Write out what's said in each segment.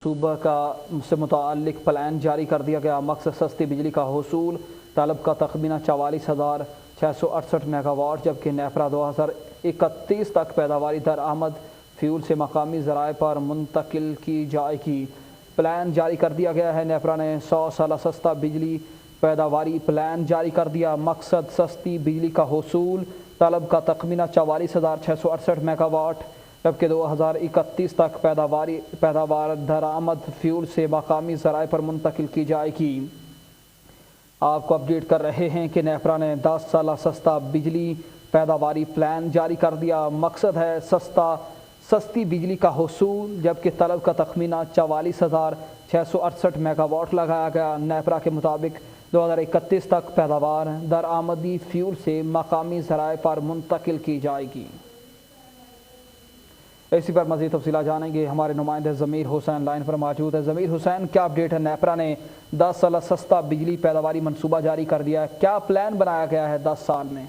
सूबा का से मुताल्लिक प्लान जारी कर दिया गया। मकसद सस्ती बिजली का हुसूल। तलब का तखमीना 44,668 मेगावाट, जबकि नेफरा 2031 तक पैदावारी दरआमद फ्यूल से मकामी ज़राए पर मुंतकिल की जाएगी। प्लान जारी कर दिया गया है। नेफरा ने 100 साल सस्ता बिजली पैदावारी प्लान जारी कर दिया। मकसद सस्ती बिजली का हुसूल। तलब का तखमीना 44,668 मेगावाट, जबकि 2031 तक पैदावार दरामद फ्यूल से मकामी ज़राए पर मुंतकिल की जाएगी। आपको अपडेट कर रहे हैं कि नेफरा ने 10 साल सस्ता बिजली पैदावारी प्लान जारी कर दिया। मकसद है सस्ती बिजली का हुसूल, जबकि तलब का तखमीना 44,668 मेगावाट लगाया गया। नेफरा के मुताबिक 2031 तक पैदावार दरामदी फ्यूल से मकामी ज़राए पर मुंतकिल की जाएगी। इसी पर मज़ीद तफसीला जानेंगे। हमारे नुमाइंदे ज़मीर हुसैन लाइन पर मौजूद है। ज़मीर हुसैन, क्या अपडेट है? नेफरा ने 10 साल सस्ता बिजली पैदावारी मनसूबा जारी कर दिया है, क्या प्लान बनाया गया है 10 साल में?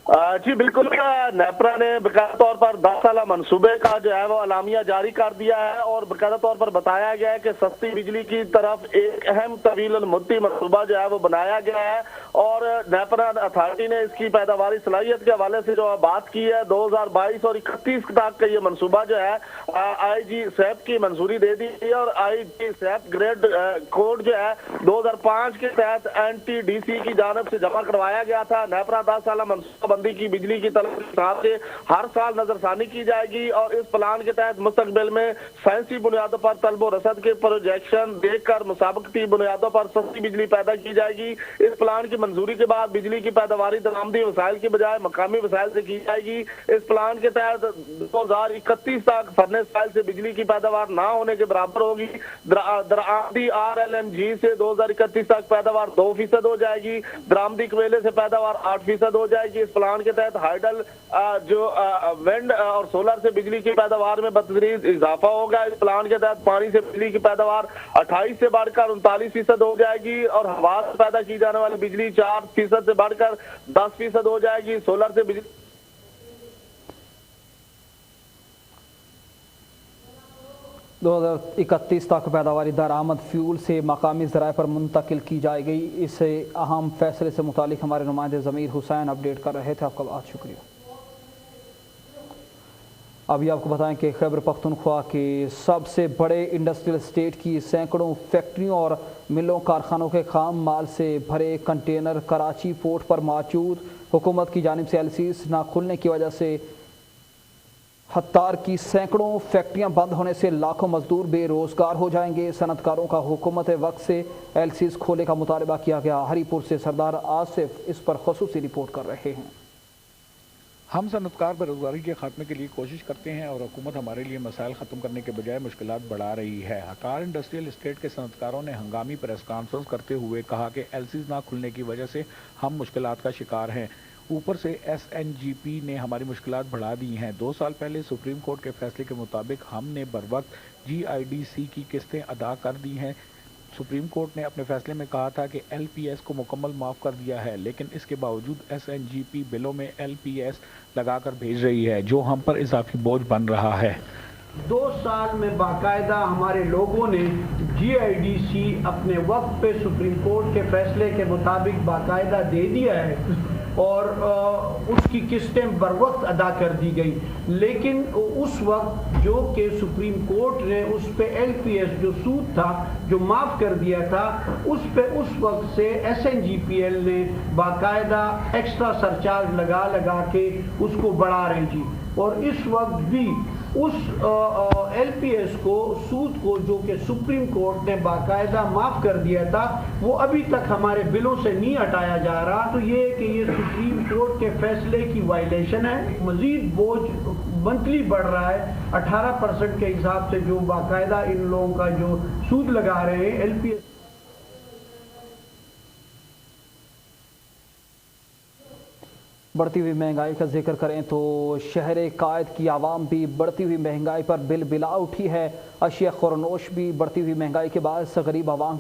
जी बिल्कुल, नेपरा ने बकायदा तौर पर 10 साल मनसूबे का जो है वो अलामिया जारी कर दिया है और बकायदा तौर पर बताया गया है कि सस्ती बिजली की तरफ एक अहम तवील मुद्दती मनसूबा जो है वो बनाया गया है। और नेपरा अथॉरिटी ने इसकी पैदावारी सलाहियत के हवाले से जो बात की है, 2022 और 31 तक का ये मनसूबा जो है IG सैप की मंजूरी दे दी है। और IG सैप ग्रेड कोड जो है 2005 के तहत NTDC की जानब से जमा करवाया गया था। नेपरा 10 साल मनसूबा बंदी की बिजली की तलब के हिसाब से हर साल नजरसानी की जाएगी और इस प्लान के तहत मुस्तकबिल में साइंसी बुनियादों पर तलब और रसद के प्रोजेक्शन देखकर मुसाबकती बुनियादों पर सस्ती बिजली पैदा की जाएगी। इस प्लान की मंजूरी के बाद बिजली की पैदावारी दरामदी वसाइल की बजाय मकामी वसाइल से की जाएगी। इस प्लान के तहत 2031 तक फर्नेस फाइल से बिजली की पैदावार ना होने के बराबर होगी। दरामदी RLNG से 2031 तक पैदावार 2% हो जाएगी। दरामदी कोयले से पैदावार 8% हो जाएगी। इस प्लान के तहत हाइडल जो विंड और सोलर से बिजली की पैदावार में बतदरीज इजाफा होगा। इस प्लान के तहत पानी से बिजली की पैदावार 28 से बढ़कर 39% हो जाएगी और हवा से पैदा की जाने वाली बिजली 4% से बढ़कर 10% हो जाएगी। सोलर से बिजली 2031 तक पैदावारी दरामद फ्यूल से मकामी ज़राए पर मुंतकिल की जाएगी। इस अहम फैसले से मुतालिक हमारे नुमाइंदे ज़मीर हुसैन अपडेट कर रहे थे। आपका बहुत शुक्रिया। अभी आपको बताएं कि खैबर पख्तूनख्वा के सबसे बड़े इंडस्ट्रियल स्टेट की सैकड़ों फैक्ट्रियों और मिलों कारखानों के खाम माल से भरे कंटेनर कराची पोर्ट पर मौजूद। हुकूमत की जानिब से LCs ना खुलने की वजह से हत्तार की सैकड़ों फैक्ट्रियां बंद होने से लाखों मजदूर बेरोजगार हो जाएंगे। सनतकारों का हुकूमत वक्त से LCs खोले का मुतालबा किया गया। हरीपुर से सरदार आसिफ इस पर खसूसी रिपोर्ट कर रहे हैं। हम सनतकार बेरोजगारी के खात्मे के लिए कोशिश करते हैं और हुकूमत हमारे लिए मसाइल ख़त्म करने के बजाय मुश्किलात बढ़ा रही है। हकार इंडस्ट्रियल एस्टेट के सनतकारों ने हंगामी प्रेस कॉन्फ्रेंस करते हुए कहा कि LCs ना खुलने की वजह से हम मुश्किलात का शिकार हैं। ऊपर से SNGP ने हमारी मुश्किलात बढ़ा दी हैं। 2 साल पहले सुप्रीम कोर्ट के फैसले के मुताबिक हमने बरवक्त GIDC की किस्तें अदा कर दी हैं। सुप्रीम कोर्ट ने अपने फैसले में कहा था कि LPS को मुकम्मल माफ़ कर दिया है, लेकिन इसके बावजूद SNGP बिलों में LPS लगाकर भेज रही है, जो हम पर इजाफी बोझ बन रहा है। 2 साल में बाकायदा हमारे लोगों ने GIDC अपने वक्त पे सुप्रीम कोर्ट के फैसले के मुताबिक बाकायदा दे दिया है और उसकी किस्तें बर वक्त अदा कर दी गई। लेकिन उस वक्त जो कि सुप्रीम कोर्ट ने उस पे LPS जो सूद था जो माफ़ कर दिया था, उस पे उस वक्त से SNGPL ने बाकायदा एक्स्ट्रा सरचार्ज लगा के उसको बढ़ा रही थी। और इस वक्त भी उस LPS को सूद को जो कि सुप्रीम कोर्ट ने बाकायदा माफ़ कर दिया था, वो अभी तक हमारे बिलों से नहीं हटाया जा रहा। तो ये कि ये सुप्रीम कोर्ट के फैसले की वायलेशन है। मज़ीद बोझ मंथली बढ़ रहा है। 18% के हिसाब से जो बाकायदा इन लोगों का जो सूद लगा रहे हैं LPS। बढ़ती हुई महंगाई का जिक्र करें तो शहर कायद की आवाम भी बढ़ती हुई महंगाई पर बिल बिला उठी है। अशिया खुरनोश भी बढ़ती हुई महंगाई के बाद गरीब आवाम